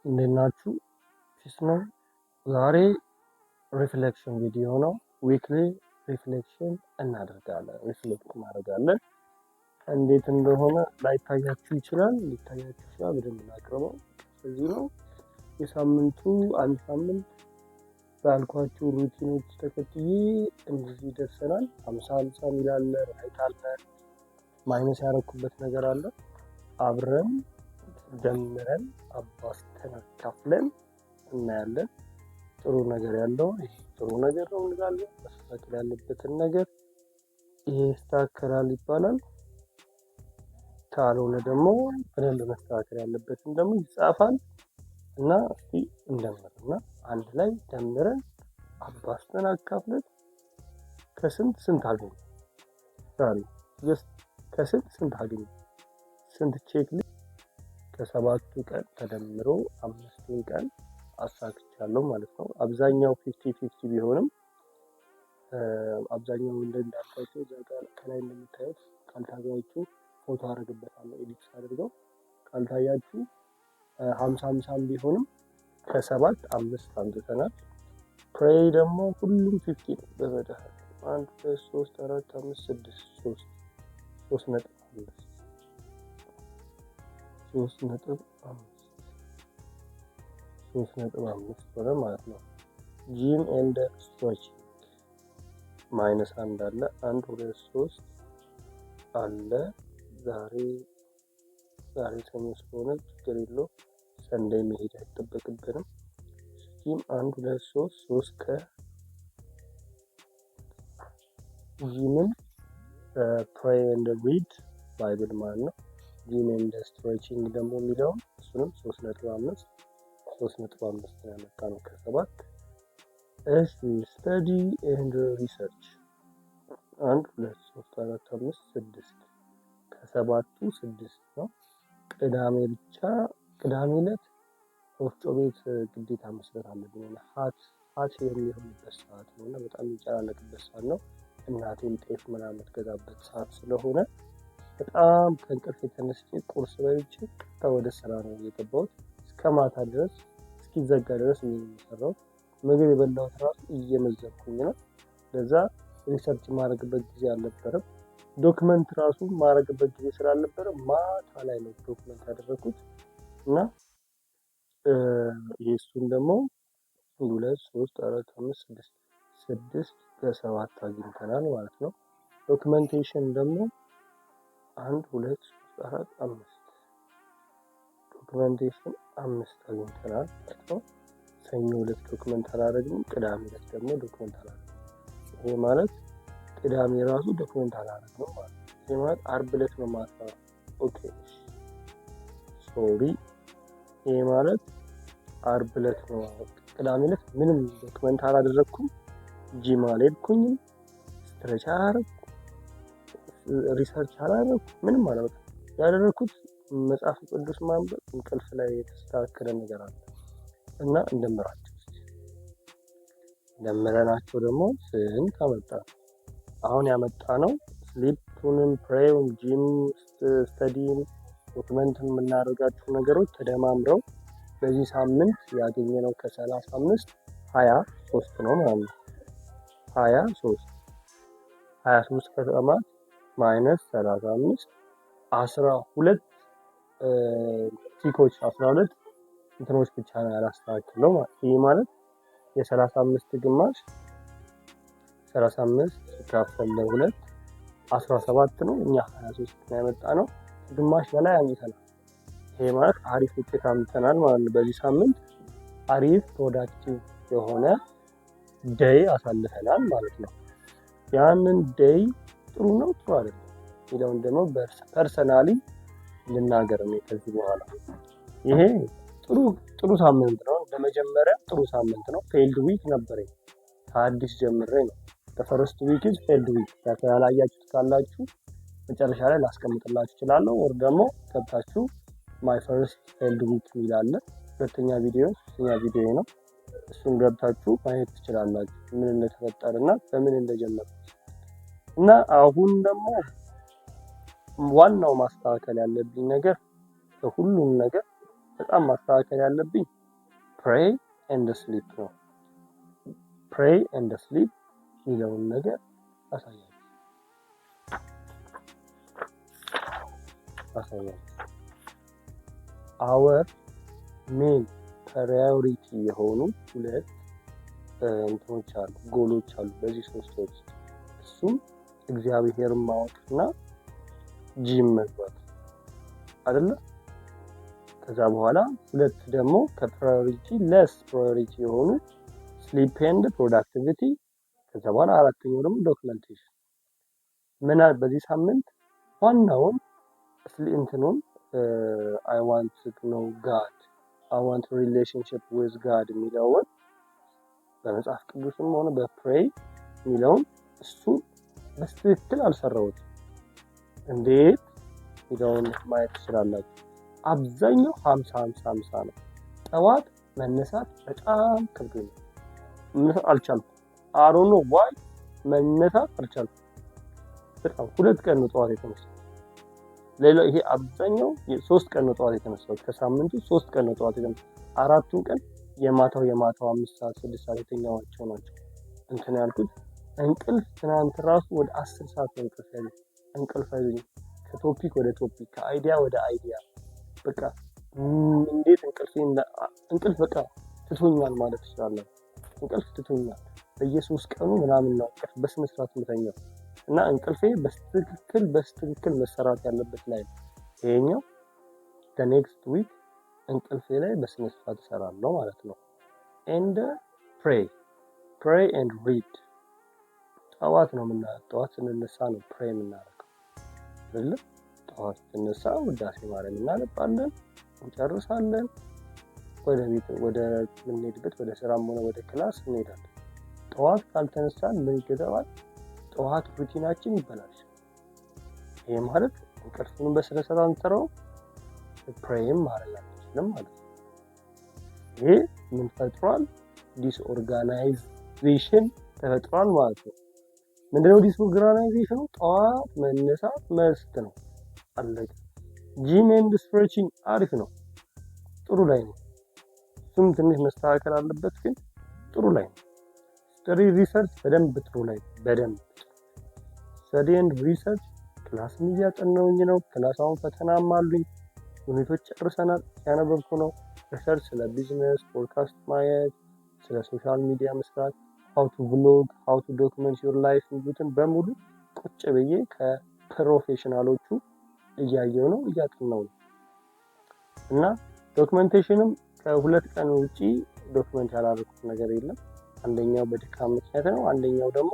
እንዴት ናችሁ? ፒስ ነው። ዛሬ ሪፍሌክሽን ቪዲዮ ነው። ዊክሊ ሪፍሌክሽን እናደርጋለን። ሪፍሌክት እናደርጋለን። እንዴት እንደሆነ ላይታያችሁ ይችላል፣ ሊታያችሁ ይችላል። በደንብ እናቅርበው። ስለዚህ ነው የሳምንቱ አንድ ሳምንት ባልኳችሁ ሩቲኖች ተከትዬ እንደዚህ ደርሰናል። 50 ሚል አለ፣ ራይት አለ፣ ማይነስ ያደረኩበት ነገር አለ። አብረን ደምረን አባስተን አካፍለን እናያለን። ጥሩ ነገር ያለው ይሄ ጥሩ ነገር ነው እንላለን። መስተካከል ያለበትን ነገር ይሄ ይስተካከላል ይባላል። ካልሆነ ደግሞ በደንብ መስተካከል ያለበትን ደግሞ ይጻፋል እና እስቲ እንደምርና አንድ ላይ ደምረን አባስተን አካፍለን ከስንት ስንት አገኘ ዛሬ ከስንት አገኘ ስንት ቼክ ከሰባቱ ቀን ተደምሮ 5ቱን ቀን አሳክቻለሁ ማለት ነው። አብዛኛው 50-50 ቢሆንም አብዛኛው እንዳልኳችሁ እዛ ጋር ከላይ እንደምታዩት ካልታያችሁ ፎቶ አደርግበታለሁ ኤዲት አድርገው ካልታያችሁ 50-50 ቢሆንም ከሰባት 5 አምጥተናል። ፕሬይ ደግሞ ሁሉም 50 ነው። በመድኃኒት 1 2 3 4 5 6 3.5 ሆነ ማለት ነው። ጂም ኤንድ ስትሬቺንግ ማይነስ 1 አለ። 1 2 3 አለ። ዛሬ ሰኞ ስለሆነ ችግር የለውም። ሰንደይ መሄድ አይጠበቅብንም። ጂም 1 2 3 ጂምን ፕሬይ ኤንድ ሪድ ባይብል ማለት ነው። ጂም ኤንድ ስትሬቺንግ ደግሞ የሚለውን እሱንም 3.5 ያመጣ ነው ከሰባት። እሺ ስተዲ ኤንድ ሪሰርች 1 2 3 4 5 6 ከሰባቱ 6 ነው። ቅዳሜ ዕለት ወፍጮ ቤት ግዴታ መስራት አለብኝ። ሀት የሚሆንበት ሰዓት ነው እና በጣም የሚጨናነቅበት ሰዓት ነው። እናቴም ጤፍ ምናምን የምትገዛበት ሰዓት ስለሆነ በጣም ከእንቅልፍ የተነስቼ ቁርስ በልቼ ቀጥታ ወደ ስራ ነው የገባሁት። እስከ ማታ ድረስ እስኪዘጋ ድረስ የሚሰራው ምግብ የበላሁት ራሱ እየመዘብኩኝ ነው። ለዛ ሪሰርች ማድረግበት ጊዜ አልነበረም። ዶክመንት ራሱ ማድረግበት ጊዜ ስላልነበረ ማታ ላይ ነው ዶክመንት ያደረኩት እና የእሱን ደግሞ 2 3 4 5 6 ከሰባት አግኝተናል ማለት ነው። ዶክመንቴሽን ደግሞ 1 2 3 4 5 ዶክመንቴሽን 5 አግኝተናል ማለት ነው። ሰኞ ዕለት ዶክመንት አላደረግንም። ቅዳሜ ዕለት ደግሞ ዶክመንት አላደረግንም። ይሄ ማለት ቅዳሜ ራሱ ዶክመንት አላደረግንም ማለት ነው። ይሄ ማለት ዓርብ ዕለት ነው ማታ። ኦኬ ሶሪ። ይሄ ማለት ዓርብ ዕለት ነው። ቅዳሜ ዕለት ምንም ዶክመንት አላደረኩም። ጂም አልሄድኩኝም። ስትሬች አላደረኩም። ሪሰርች አላደረኩም። ምንም አላደረኩም። ያደረኩት መጽሐፍ ቅዱስ ማንበብ፣ እንቅልፍ ላይ የተስተካከለ ነገር አለ እና ደምረናቸው ደግሞ ስንት አመጣ? አሁን ያመጣ ነው ስሊፕቱንም፣ ፕሬውን፣ ጂም፣ ስተዲን፣ ዶክመንትን የምናደርጋቸው ነገሮች ተደማምረው በዚህ ሳምንት ያገኘነው ከ35 23 ነው ማለት ነው። 23 ከተማት ማይነስ 35 12 ቲኮች 12 እንትኖች ብቻ ነው ያላስተካክለው ማለት። ይሄ ማለት የ35 ግማሽ 35 ሲካፈል ለ2 17 ነው። እኛ 23 ነው ያመጣ ነው። ግማሽ በላይ አግኝተናል። ይሄ ማለት አሪፍ ውጤት አምጥተናል ማለት ነው። በዚህ ሳምንት አሪፍ ፕሮዳክቲቭ የሆነ ዴይ አሳልፈናል ማለት ነው። ያንን ዴይ ጥሩ ነው ጥሩ አይደለም የሚለውን ደግሞ ፐርሰናሊ ልናገር ነው ከዚህ በኋላ። ይሄ ጥሩ ሳምንት ነው። እንደመጀመሪያ ጥሩ ሳምንት ነው። ፌልድ ዊክ ነበረኝ ከአዲስ ጀምሬ ነው። ፈርስት ዊክ ኢዝ ፌልድ ዊክ። ያላያችሁት ካላችሁ መጨረሻ ላይ ላስቀምጥላችሁ እችላለሁ። ወር ደግሞ ገብታችሁ ማይ ፈርስት ፌልድ ዊክ ይላል። ሁለተኛ ቪዲዮ ነው። እሱን ገብታችሁ ማየት ትችላላችሁ ምን እንደተፈጠረና በምን እንደጀመረ እና አሁን ደግሞ ዋናው ማስተካከል ያለብኝ ነገር ከሁሉም ነገር በጣም ማስተካከል ያለብኝ ፕሬይ ኤንድ ስሊፕ ነው። ፕሬይ ኤንድ ስሊፕ የሚለውን ነገር አሳያችሁ። አወር ሜን ፕራዮሪቲ የሆኑ ሁለት እንትኖች አሉ፣ ጎሎች አሉ በዚህ 3 ወር ውስጥ። እሱም እግዚአብሔርን ማወቅና ጂም መግባት አይደለ? ከዛ በኋላ ሁለት ደግሞ ከፕራዮሪቲ ለስ ፕራዮሪቲ የሆኑ ስሊፕ ኤንድ ፕሮዳክቲቪቲ። ከዛ በኋላ አራተኛው ደግሞ ዶክመንቴሽን። ምን በዚህ ሳምንት ዋናውን እንትኑን አይ ዋንት ቱ ኖው ጋድ አይ ዋንት ሪሌሽንሺፕ ዊዝ ጋድ የሚለውን በመጽሐፍ ቅዱስም ሆነ በፕሬይ የሚለውን እሱ በትክክል አልሰራሁትም። እንዴት የሚለውን ማየት ትችላላችሁ። አብዛኛው 50 ነው። ጠዋት መነሳት በጣም ከብዶኝ መነሳት አልቻልኩም። አሮኖ ዋይ መነሳት አልቻልኩም። በጣም 2 ቀን ነው ጠዋት የተነሳሁት። ሌላ ይሄ አብዛኛው 3 ቀን ነው ጠዋት የተነሳሁት። ከሳምንቱ 3 ቀን ነው ጠዋት የተነሳሁት። 4ቱን ቀን የማታው 5 ሰዓት 6 ሰዓት የተኛዋቸው ናቸው እንትን ያልኩት። እንቅልፍ ትናንት ራሱ ወደ 10 ሰዓት ነው እንቅልፍ ያለኝ። እንቅልፍ አይዘኝ ከቶፒክ ወደ ቶፒክ ከአይዲያ ወደ አይዲያ በቃ እንዴት እንቅልፍ በቃ ትቶኛል ማለት ይችላል። እንቅልፍ ትቶኛል። በየ3 ቀኑ ምናምን ነው እንቅልፍ በስነ ስርዓት የምተኛው እና እንቅልፌ በስትክክል መሰራት ያለበት ላይ ነው። ይሄኛው ኔክስት ዊክ እንቅልፌ ላይ በስነ ስርዓት እሰራለሁ ማለት ነው። ኤንድ ፕሬይ ኤንድ ሪድ። ጠዋት ስንነሳ ነው ፕሬይ የምናደርገው አይደል? ጠዋት ስንነሳ ውዳሴ ማርያም እናነባለን፣ እንጨርሳለን። ወደ ምንሄድበት ወደ ስራም ሆነ ወደ ክላስ እንሄዳለን። ጠዋት ካልተነሳን ምን ይገባል? ጠዋት ሩቲናችን ይበላሻል። ይሄ ማለት እንቅልፉን በስነ ስርዓት አንተረው ፕሬይም ማድረግ አንችልም ማለት ነው። ይሄ ምን ፈጥሯል? ዲስኦርጋናይዜሽን ተፈጥሯል ማለት ነው። ምንድነው ዲስኦርጋናይዜሽኑ? ጠዋት መነሳት መስት ነው። አለቀ። ጂም ኤንድ ስትሬቺንግ አሪፍ ነው፣ ጥሩ ላይ ነው። እሱም ትንሽ መስተካከል አለበት፣ ግን ጥሩ ላይ ነው። ስተዲ ሪሰርች በደንብ ጥሩ ላይ ነው። በደንብ ስተዲ ኤንድ ሪሰርች ክላስም እያጠናሁኝ ነው። ክላስ አሁን ፈተናም አሉኝ። ዩኒቶች ጨርሰናል፣ ያነበብኩ ነው። ሪሰርች ስለ ቢዝነስ ፖድካስት ማየት፣ ስለ ሶሻል ሚዲያ መስራት፣ ሃው ቱ ብሎግ፣ ሃው ቱ ዶክመንት ዩር ላይፍ የሚሉትን በሙሉ ቁጭ ብዬ ከፕሮፌሽናሎቹ እያየው ነው፣ እያጠናው ነው። እና ዶክመንቴሽንም ከ2 ቀን ውጪ ዶክመንት ያላደረኩት ነገር የለም። አንደኛው በድካም ምክንያት ነው። አንደኛው ደግሞ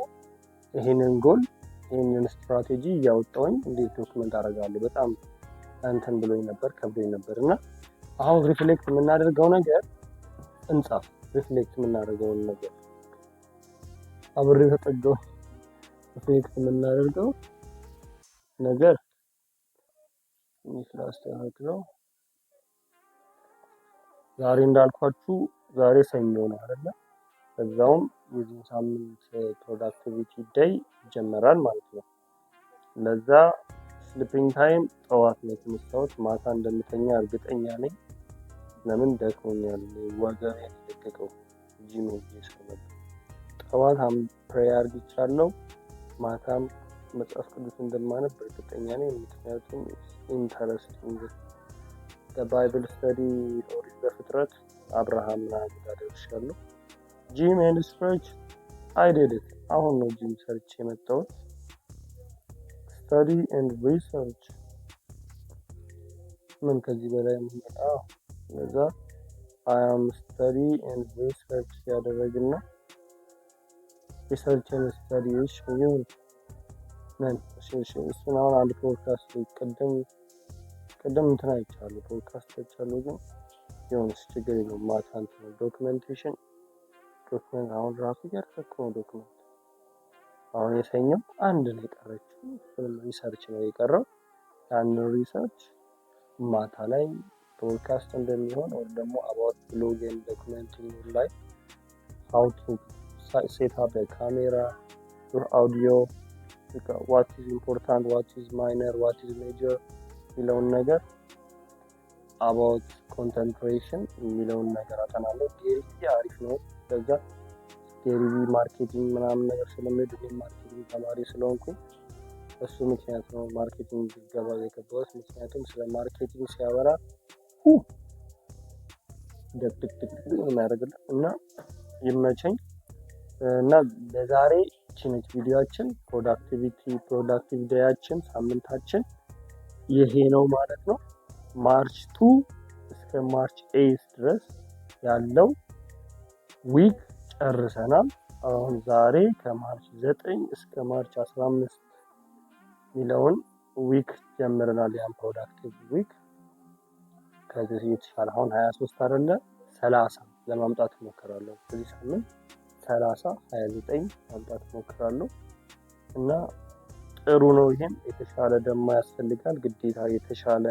ይህንን ስትራቴጂ እያወጣሁኝ እንዴት ዶክመንት አደርጋለሁ በጣም እንትን ብሎኝ ነበር፣ ከብዶኝ ነበር። እና አሁን ሪፍሌክት የምናደርገው ነገር እንጻፍ። ሪፍሌክት የምናደርገውን ነገር አብሬ ተጠጋው። ሪፍሌክት የምናደርገው ነገር ይስላስተካክለው። ዛሬ እንዳልኳችሁ ዛሬ ሰኞ ነው አይደለ? በዛውም የዚህ ሳምንት ፕሮዳክቲቪቲ ዴይ ይጀመራል ማለት ነው። ለዛ ስሊፒንግ ታይም ጠዋት ነው የተነሳሁት። ማታ እንደምተኛ እርግጠኛ ነኝ። ለምን ደክሞኛል፣ ወገቤ ተደቀቀው ጂም ስለነበር። ጠዋት ፕሬይ አድርጌቻለሁ። ማታም መጽሐፍ ቅዱስ እንደማነብ እርግጠኛ ነኝ። ምክንያቱም ኢንተረስቲንግ ባይብል ስተዲ ኦሪት ዘፍጥረት አብርሃም ምናምን ጋር ደርሻለሁ። ጂም ኤንድ ስትሬች አይ ዲድ ኢት። አሁን ነው ጂም ሰርች የመጣሁት። ስተዲ ኤንድ ሪሰርች ምን ከዚህ በላይ ምን? ለዛ አይ አም ስተዲ ኤንድ ሪሰርች ያደረግና ሪሰርች ኤንድ ስተዲዎች ይሁን ምን እሱን አሁን አንድ ፖድካስት ቅድም እንትን አይቻለሁ፣ ፖድካስት አይቻለሁ። ግን የሆነስ ችግር የለውም። ማታ እንትን ዶክመንት አሁን ራሱ እያደረኩ ነው። ዶክመንት አሁን የሰኘው አንድ ነው የቀረችው፣ ሪሰርች ነው የቀረው። ያን ሪሰርች ማታ ላይ ፖድካስት እንደሚሆን ወይ ደግሞ about blog and documenting your life, how to set up a camera, your audio, what is important, what is minor, what is major የሚለውን ነገር አባውት ኮንተንት ክሬሽን የሚለውን ነገር አጠናለሁ። ዴሪቪ አሪፍ ነው። በዛ ዴሪቪ ማርኬቲንግ ምናምን ነገር ስለሚሄድ እኔም ማርኬቲንግ ተማሪ ስለሆንኩኝ እሱ ምክንያት ነው ማርኬቲንግ ገባ የገባሁት። ምክንያቱም ስለ ማርኬቲንግ ሲያወራ ደቅድቅ የሚያደርግልን እና ይመቸኝ እና ለዛሬ ቺነች ቪዲዮአችን ፕሮዳክቲቭ ዴያችን ሳምንታችን ይሄ ነው ማለት ነው። ማርች 2 እስከ ማርች 8 ድረስ ያለው ዊክ ጨርሰናል። አሁን ዛሬ ከማርች 9 እስከ ማርች 15 የሚለውን ዊክ ጀምረናል። ያን ፕሮዳክቲቭ ዊክ ከዚህ የተሻለ አሁን 23 አይደለ 30 ለማምጣት እሞክራለሁ። በዚህ ሳምንት 30 29 ማምጣት እሞክራለሁ እና ጥሩ ነው። ይሄም የተሻለ ደግሞ ያስፈልጋል። ግዴታ የተሻለ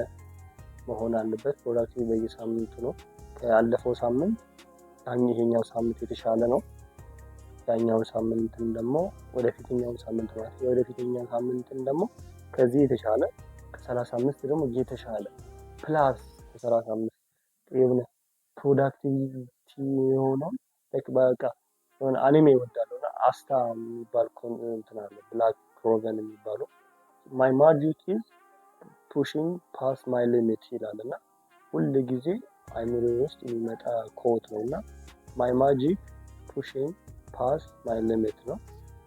መሆን አለበት። ፕሮዳክቲቭ በየሳምንቱ ነው። ያለፈው ሳምንት ይሄኛው ሳምንት የተሻለ ነው። ያኛው ሳምንትን ደግሞ ወደፊትኛው ሳምንት ማለት የወደፊትኛው ሳምንትን ደግሞ ከዚህ የተሻለ ከ35 ደግሞ የተሻለ ፕላስ ከ35 የሆነ ፕሮዳክቲቪቲ የሆነው በቃ የሆነ አኒሜ ይወዳለሁ እና አስታ የሚባል እንትን አለ ብላክ ክሎቨር የሚባለው ማይ ማጂክ ኢዝ ፑሽንግ ፓስ ማይ ሊሚት ይላል እና ሁል ጊዜ አይምሮ ውስጥ የሚመጣ ኮት ነው እና ማይ ማጂክ ፑሽንግ ፓስ ማይ ሊሚት ነው።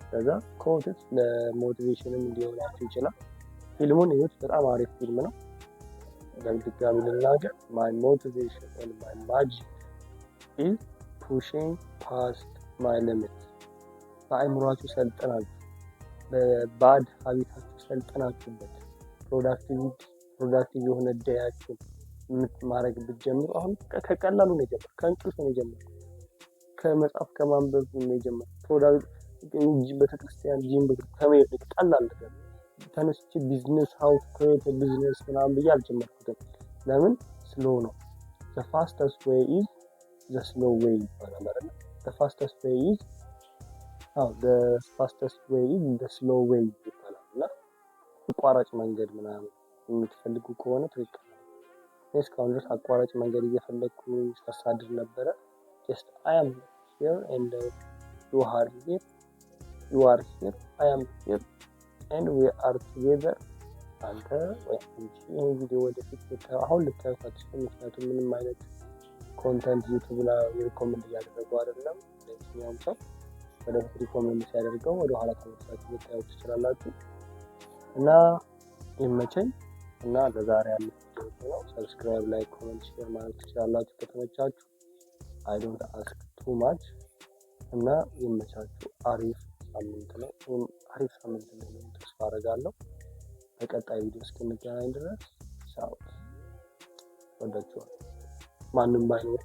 ከዛ ኮትስ ለሞቲቬሽንም እንዲሆናችሁ ይችላል። ፊልሙን ይሁት በጣም አሪፍ ፊልም ነው። ለድጋሚ ልናገር ማይ ሞቲቬሽን ኤንድ ማይ ማጂክ ኢዝ ፑሽንግ ፓስት ማይ ሊሚት። በአይምሯችሁ ሰልጥናችሁ በባድ ሀቢታችሁ ሰልጥናችሁበት ፕሮዳክቲቭ የሆነ ዴያችሁን ማድረግ ብትጀምሩ አሁን ከቀላሉ ነው የጀመረው። ከእንቅልፍ ነው የጀመረው። ከመጽሐፍ ከማንበብ ነው የጀመረው። ቤተክርስቲያን ጂም ከመሄድ ቀላል ነገር ተነስቼ ቢዝነስ ሃው ክሬት ቢዝነስ ምናምን ብዬ አልጀመርኩትም። ለምን ስሎ ነው። the fastest way is the slow way ይባላል አይደል? the fastest way is the slow way ይባላል እና አቋራጭ መንገድ ምናምን የምትፈልጉ ከሆነ ትክክል ነው። እስካሁን ድረስ አቋራጭ መንገድ እየፈለግኩ ሳሳድር ነበረ። just I am here and you are here I am here and we are together። አንተ ወይ አንቺ ይሄን ቪዲዮ ወደፊት አሁን ልታዩት አትችሉም። ምክንያቱም ምንም አይነት ኮንተንት ዩቲዩብ ላይ ሪኮመንድ እያደረገው አይደለም። ለየትኛውም ሰው ወደፊት ሪኮመንድ ሲያደርገው ወደኋላ ተመልሳችሁ ልታዩት ትችላላችሁ እና ይመቸኝ እና ለዛሬ ያለ ቪዲዮ ነው። ሰብስክራይብ፣ ላይክ፣ ኮሜንት፣ ሼር ማድረግ ትችላላችሁ ከተመቻችሁ። I don't ask too much እና ይመቻችሁ። አሪፍ ሳምንት ነው። አሪፍ ሳምንት ነው ተስፋ አደርጋለሁ። በቀጣይ ቪዲዮ እስክንገናኝ ድረስ ቻው። ወዳችኋለሁ። ማንም ባይኖር